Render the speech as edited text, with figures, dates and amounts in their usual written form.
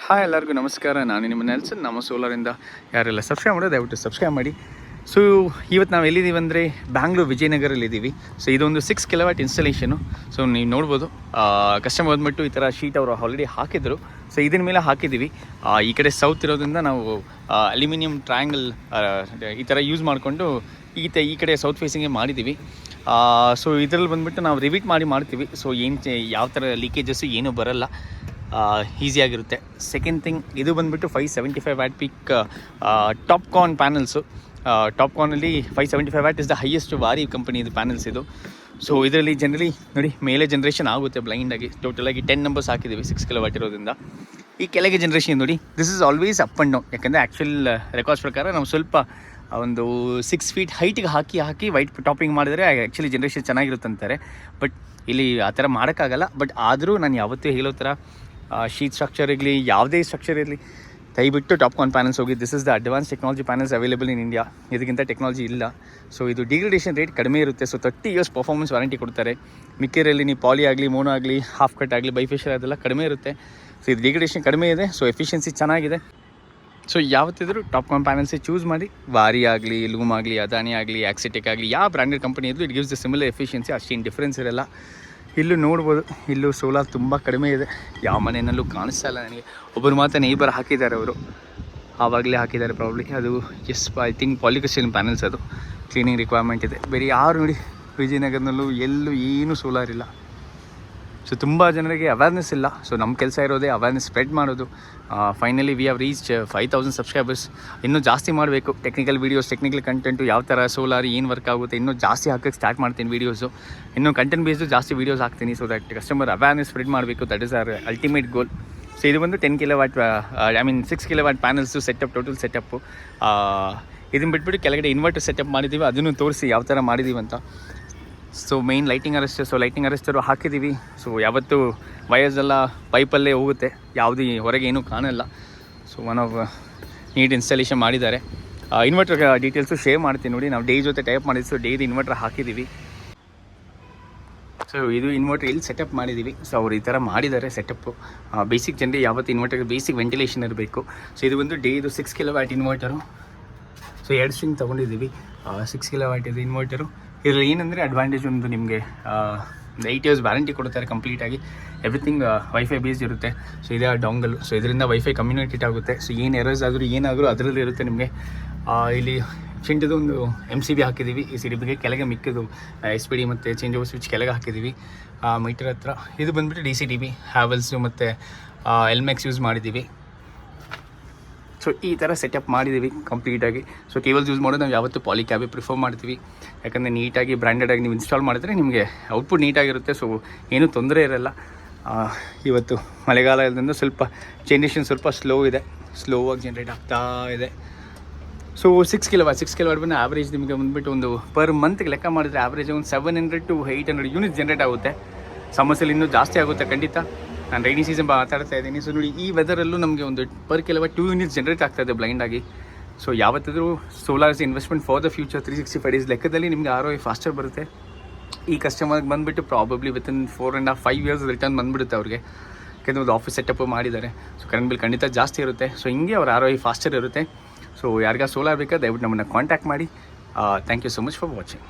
Hi ಎಲ್ಲರಿಗೂ ನಮಸ್ಕಾರ. ನಾನು ನಿಮ್ಮ ನೆಲ್ಸನ್. ನಮ್ಮ ಸೋಲಾರಿಂದ ಯಾರೆಲ್ಲ ಸಬ್ಸ್ಕ್ರೈಬ್ ಮಾಡೋದು ದಯವಿಟ್ಟು ಸಬ್ಸ್ಕ್ರೈಬ್ ಮಾಡಿ. ಸೊ ಇವತ್ತು ನಾವು ಎಲ್ಲಿದ್ದೀವಿ ಅಂದರೆ ಬ್ಯಾಂಗ್ಳೂರು ವಿಜಯನಗರಲ್ಲಿದ್ದೀವಿ. ಸೊ ಇದೊಂದು 6 ಕಿಲೋವ್ಯಾಟ್ ಇನ್ಸ್ಟಾಲೇಷನು. ಸೊ ನೀವು ನೋಡ್ಬೋದು ಕಸ್ಟಮರ್ ಬಂದುಬಿಟ್ಟು ಈ ಥರ ಶೀಟ್ ಅವರು ಆಲ್ರೆಡಿ ಹಾಕಿದ್ರು. ಸೊ ಇದರ ಮೇಲೆ ಹಾಕಿದ್ದೀವಿ. ಈ ಕಡೆ ಸೌತ್ ಇರೋದ್ರಿಂದ ನಾವು ಅಲ್ಯೂಮಿನಿಯಂ ಟ್ರಯಾಂಗಲ್ ಈ ಥರ ಯೂಸ್ ಮಾಡಿಕೊಂಡು ಈ ಕಡೆ ಸೌತ್ ಫೇಸಿಂಗೇ ಮಾಡಿದ್ದೀವಿ. ಸೊ ಇದರಲ್ಲಿ ಬಂದುಬಿಟ್ಟು ನಾವು ರಿವೀಟ್ ಮಾಡ್ತೀವಿ. ಸೊ ಯಾವ ಥರ ಲೀಕೇಜಸ್ಸು ಏನೂ ಬರೋಲ್ಲ, ಈಸಿಯಾಗಿರುತ್ತೆ. ಸೆಕೆಂಡ್ ಥಿಂಗ್, ಇದು ಬಂದುಬಿಟ್ಟು 575 ವ್ಯಾಟ್ ಪೀಕ್ ಟಾಪ್ಕಾನ್ ಪ್ಯಾನಲ್ಸು. ಟಾಪ್ಕಾನಲ್ಲಿ 575 watt is the highest Waaree company ಇದು ಪ್ಯಾನಲ್ಸ್ ಇದು. ಸೊ ಇದರಲ್ಲಿ ಜನರಲಿ ನೋಡಿ ಮೇಲೆ ಜನ್ರೇಷನ್ ಆಗುತ್ತೆ ಬ್ಲೈಂಡಾಗಿ. ಟೋಟಲಾಗಿ 10 ನಂಬರ್ಸ್ ಹಾಕಿದ್ದೀವಿ 6 ಕಿಲೋವ್ಯಾಟ್ ಇರೋದ್ರಿಂದ. ಈ ಕೆಳಗೆ ಜನ್ರೇಷನ್ ನೋಡಿ, this is always up and down. ಯಾಕಂದರೆ ಆ್ಯಕ್ಚುಲ್ ರೆಕಾರ್ಡ್ಸ್ ಪ್ರಕಾರ ನಾವು ಸ್ವಲ್ಪ ಒಂದು 6 ಫೀಟ್ ಹೈಟಿಗೆ ಹಾಕಿ ವೈಟ್ ಟಾಪಿಂಗ್ ಮಾಡಿದರೆ ಆ್ಯಕ್ಚುಲಿ ಜನ್ರೇಷನ್ ಚೆನ್ನಾಗಿರುತ್ತಂತಾರೆ. ಬಟ್ ಇಲ್ಲಿ ಆ ಥರ ಮಾಡೋಕ್ಕಾಗಲ್ಲ. ಬಟ್ ಆದರೂ ನಾನು ಯಾವತ್ತೂ ಹೇಳೋ ಥರ ಶೀಟ್ ಸ್ಟ್ರಕ್ಚರ್ ಇರಲಿ, ಯಾವುದೇ ಸ್ಟ್ರಕ್ಚರ್ ಇರಲಿ, ದಯವಿಟ್ಟು ಟಾಪ್ಕಾನ್ ಪ್ಯಾನಲ್ಸ್ ಹೋಗಿ. This is the advance technology panels available in India. ಇದಕ್ಕಿಂತ ಟೆಕ್ನಾಲಜಿ ಇಲ್ಲ. ಸೊ ಇದು ಡಿಗ್ರೇಡೇಷನ್ ರೇಟ್ ಕಡಿಮೆ ಇರುತ್ತೆ. ಸೊ 30 ಇಯರ್ಸ್ ಪರ್ಫಾರ್ಮೆನ್ಸ್ ವಾರಂಟಿ ಕೊಡ್ತಾರೆ. ಮಿಕ್ಕಿರಲ್ಲಿ ನೀವು ಪಾಲಿ ಆಗಲಿ, ಮೋನೋ ಆಗಲಿ, ಹಾಫ್ ಕಟ್ ಆಗಲಿ, ಬೈಫೇಶಿಯಲ್ ಅದೆಲ್ಲ ಕಡಿಮೆ ಇರುತ್ತೆ. ಸೊ ಇದು ಡಿಗ್ರೇಡೇಷನ್ ಕಡಿಮೆ ಇದೆ. ಸೊ ಎಫಿಷಿಯನ್ಸಿ ಚೆನ್ನಾಗಿದೆ. ಸೊ ಯಾವತ್ತಿದ್ರೂ ಟಾಪ್ಕಾನ್ ಪ್ಯಾನಲ್ಸೇ ಚೂಸ್ ಮಾಡಿ. ವಾರಿ ಆಗಲಿ, ಲೂಮ್ ಆಗಲಿ, ಅದಾನಿ ಆಗಲಿ, ಆಕ್ಸಿಟೆಕ್ ಆಗಲಿ, ಯಾವ ಬ್ರ್ಯಾಂಡೆಡ್ ಕಂಪನಿ ಇದ್ದರೂ it gives the similar efficiency. ಅಷ್ಟೇನು ಡಿಫ್ರೆನ್ಸ್ ಇರಲ್ಲ. ಇಲ್ಲೂ ನೋಡ್ಬೋದು, ಇಲ್ಲೂ ಸೋಲಾರ್ ತುಂಬ ಕಡಿಮೆ ಇದೆ. ಯಾವ ಮನೆಯಲ್ಲೂ ಕಾಣಿಸ್ತಾ ಇಲ್ಲ ನನಗೆ. ಒಬ್ಬರು ಮಾತ್ರ ನೇಬರ್ ಹಾಕಿದ್ದಾರೆ, ಅವರು ಆವಾಗಲೇ ಹಾಕಿದ್ದಾರೆ ಪ್ರಾಬ್ಲಿ. ಅದು ಐ ಥಿಂಕ್ ಪಾಲಿಕಸ್ಟೀನ್ ಪ್ಯಾನಲ್ಸ್, ಅದು ಕ್ಲೀನಿಂಗ್ ರಿಕ್ವೈರ್ಮೆಂಟ್ ಇದೆ. ಬೇರೆ ಯಾರು ನೋಡಿ ವಿಜಯನಗರದಲ್ಲೂ ಎಲ್ಲೂ ಏನೂ ಸೋಲಾರ್ ಇಲ್ಲ. ಸೊ ತುಂಬ ಜನರಿಗೆ ಅವೇರ್ನೆಸ್ ಇಲ್ಲ. ಸೊ ನಮ್ಮ ಕೆಲಸ ಇರೋದೇ ಅವೇರ್ನೆಸ್ ಸ್ಪ್ರೆಡ್ ಮಾಡೋದು. Finally we have reached 5000 subscribers. ಇನ್ನೂ ಜಾಸ್ತಿ ಮಾಡಬೇಕು. ಟೆಕ್ನಿಕಲ್ ವೀಡಿಯೋಸ್, ಟೆಕ್ನಿಕಲ್ ಕಂಟೆಂಟು, ಯಾವ ಥರ ಸೋಲಾರ್ ಏನು ವರ್ಕ್ ಆಗುತ್ತೆ, ಇನ್ನೂ ಜಾಸ್ತಿ ಹಾಕೋಕ್ಕೆ ಸ್ಟಾರ್ಟ್ ಮಾಡ್ತೀನಿ ವೀಡಿಯೋಸು. ಇನ್ನೂ ಕಂಟೆಂಟ್ ಬೇಸ್ಡು ಜಾಸ್ತಿ ವೀಡಿಯೋಸ್ ಹಾಕ್ತೀನಿ. So that customer awareness spread ಮಾಡಬೇಕು. That is our ultimate goal. So ಇದು ಬಂದು 10 kilowatt 6 kilowatt panels setup, total setup. ಇದನ್ನು ಬಿಟ್ಬಿಟ್ಟು ಕೆಳಗಡೆ ಇನ್ವರ್ಟರ್ ಸೆಟಪ್ ಮಾಡಿದ್ದೀವಿ. ಅದನ್ನು ತೋರಿಸಿ ಯಾವ ಥರ ಮಾಡಿದ್ದೀವಿ ಅಂತ. So main lighting arrester. So lighting arrester ಹಾಕಿದ್ದೀವಿ. ಸೊ ಯಾವತ್ತೂ ವಯರ್ಸ್ ಎಲ್ಲ ಪೈಪಲ್ಲೇ ಹೋಗುತ್ತೆ, ಯಾವುದೇ ಹೊರಗೆ ಏನೂ ಕಾಣಲ್ಲ. So one of neat installation ಮಾಡಿದ್ದಾರೆ. ಇನ್ವರ್ಟರ್ ಡೀಟೇಲ್ಸು ಶೇರ್ ಮಾಡ್ತೀನಿ ನೋಡಿ. ನಾವು ಡೇ ಜೊತೆ ಟೈಪ್ ಮಾಡಿದ್ದು. ಸೊ ಡೇದು ಇನ್ವರ್ಟರ್ ಹಾಕಿದ್ದೀವಿ. ಸೊ ಇದು ಇನ್ವರ್ಟರ್ ಇಲ್ಲಿ ಸೆಟಪ್ ಮಾಡಿದ್ದೀವಿ. ಸೊ ಅವ್ರು ಈ ಥರ ಮಾಡಿದ್ದಾರೆ ಸೆಟಪ್ಪು. ಬೇಸಿಕ್ ಜನರಿಗೆ ಯಾವತ್ತು ಇನ್ವರ್ಟರ್ಗೆ ಬೇಸಿಕ್ ವೆಂಟಿಲೇಷನ್ ಇರಬೇಕು. ಸೊ ಇದು ಒಂದು ಡೇದು 6 ಕಿಲೋವ್ಯಾಟ್ ಇನ್ವರ್ಟರು. ಸೊ 2 ಸ್ಟ್ರಿಂಗ್ ತೊಗೊಂಡಿದ್ದೀವಿ. 6 ಕಿಲೋವ್ಯಾಟ್ ಇದು ಇನ್ವರ್ಟರು. ಇದರಲ್ಲಿ ಏನಂದರೆ ಅಡ್ವಾಂಟೇಜ್ ಒಂದು, ನಿಮಗೆ 8 ಇಯರ್ಸ್ ವ್ಯಾರಂಟಿ ಕೊಡ್ತಾರೆ ಕಂಪ್ಲೀಟಾಗಿ. ಎವ್ರಿಥಿಂಗ್ ವೈಫೈ ಬೇಸ್ಡ್ ಇರುತ್ತೆ. ಸೊ ಇದೇ ಡಾಂಗಲ್. ಸೊ ಇದರಿಂದ ವೈಫೈ ಕಮ್ಯುನಿಕೇಟ್ ಆಗುತ್ತೆ. ಸೊ ಏನು ಎರರ್ಸ್ ಆದರೂ ಏನಾದರೂ ಅದರಲ್ಲಿ ಇರುತ್ತೆ ನಿಮಗೆ. ಇಲ್ಲಿ ಚಿಂಟದು ಒಂದು MCB ಹಾಕಿದ್ದೀವಿ. ಈ CDBಗೆ ಕೆಳಗೆ ಮಿಕ್ಕಿದ್ದು SPD ಮತ್ತು ಚೇಂಜ್ ಓವರ್ ಸ್ವಿಚ್ ಕೆಳಗೆ ಹಾಕಿದ್ದೀವಿ ಮೀಟರ್ ಹತ್ರ. ಇದು ಬಂದುಬಿಟ್ಟು DCDB, ಹ್ಯಾವೆಲ್ಸು ಮತ್ತು ಎಲ್ಮೆಕ್ಸ್ ಯೂಸ್ ಮಾಡಿದ್ದೀವಿ. ಸೊ ಈ ಥರ ಸೆಟಪ್ ಮಾಡಿದ್ದೀವಿ ಕಂಪ್ಲೀಟಾಗಿ. ಸೊ ಕೇಬಲ್ಸ್ ಯೂಸ್ ಮಾಡೋದು ನಾವು ಯಾವತ್ತೂ ಪಾಲಿ ಕ್ಯಾಬೇ ಪ್ರಿಫರ್ ಮಾಡ್ತೀವಿ. ಯಾಕಂದರೆ ನೀಟಾಗಿ ಬ್ರ್ಯಾಂಡೆಡಾಗಿ ನೀವು ಇನ್ಸ್ಟಾಲ್ ಮಾಡಿದ್ರೆ ನಿಮಗೆ ಔಟ್ಪುಟ್ ನೀಟಾಗಿರುತ್ತೆ. ಸೊ ಏನೂ ತೊಂದರೆ ಇರೋಲ್ಲ. ಇವತ್ತು ಮಳೆಗಾಲ ಇರೋದ್ರಿಂದ ಸ್ವಲ್ಪ ಜನ್ರೇಷನ್ ಸ್ವಲ್ಪ ಸ್ಲೋವಾಗಿ ಜನ್ರೇಟ್ ಆಗ್ತಾ ಇದೆ. ಸೊ 6 ಕಿಲೋವ್ಯಾಟ್ ಬಂದು ಆ್ಯಾವ್ರೇಜ್ ನಿಮಗೆ ಬಂದುಬಿಟ್ಟು ಒಂದು ಪರ್ ಮಂತ್ಗೆ ಲೆಕ್ಕ ಮಾಡಿದರೆ ಆ್ಯಾವ್ರೇಜ್ ಒಂದು 700 to 800 ಯೂನಿಟ್ಸ್ ಜನ್ರೇಟ್ ಆಗುತ್ತೆ. ಸಮಸ್ಯೆಲಿ ಇನ್ನೂ ಜಾಸ್ತಿ ಆಗುತ್ತೆ ಖಂಡಿತ. ನಾನು ರೈನಿ ಸೀಸನ್ ಮಾತಾಡ್ತಾ ಇದ್ದೀನಿ. ಸೊ ನೋಡಿ, ಈ ವೆದರಲ್ಲೂ ನಮಗೆ ಒಂದು ಪರ್ ಕಿಲೋವ್ಯಾಟ್ 2 ಯೂನಿಟ್ಸ್ ಜನ್ರೇಟ್ ಆಗ್ತಾಯಿದೆ ಬ್ಲೈಂಡಾಗಿ. ಸೊ ಯಾವತ್ತಿದ್ರೂ solars investment for the future 365 days ಲೆಕ್ಕದಲ್ಲಿ ನಿಮಗೆ ROI ಫಾಸ್ಟರ್ ಬರುತ್ತೆ. ಈ ಕಸ್ಟಮರ್ಗೆ ಬಂದುಬಿಟ್ಟು ಪ್ರಾಬಬ್ಲಿ ವಿತಿನ್ 4.5 ಇಯರ್ಸ್ ರಿಟರ್ನ್ ಬಂದುಬಿಡುತ್ತೆ ಅವ್ರಿಗೆ. ಯಾಕೆಂದರೆ ಒಂದು ಆಫೀಸ್ ಸೆಟಪ್ ಮಾಡಿದ್ದಾರೆ. ಸೊ ಕರೆಂಟ್ ಬಿಲ್ ಖಂಡಿತ ಜಾಸ್ತಿ ಇರುತ್ತೆ. ಸೊ ಹಿಂಗೆ ಅವ್ರ ROI ಫಾಸ್ಟರ್ ಇರುತ್ತೆ. ಸೊ ಯಾರಿಗ ಸೋಲಾರ್ ಬೇಕಾ ದಯವಿಟ್ಟು ನಮ್ಮನ್ನು ಕಾಂಟ್ಯಾಕ್ಟ್ ಮಾಡಿ. Thank you so much for watching.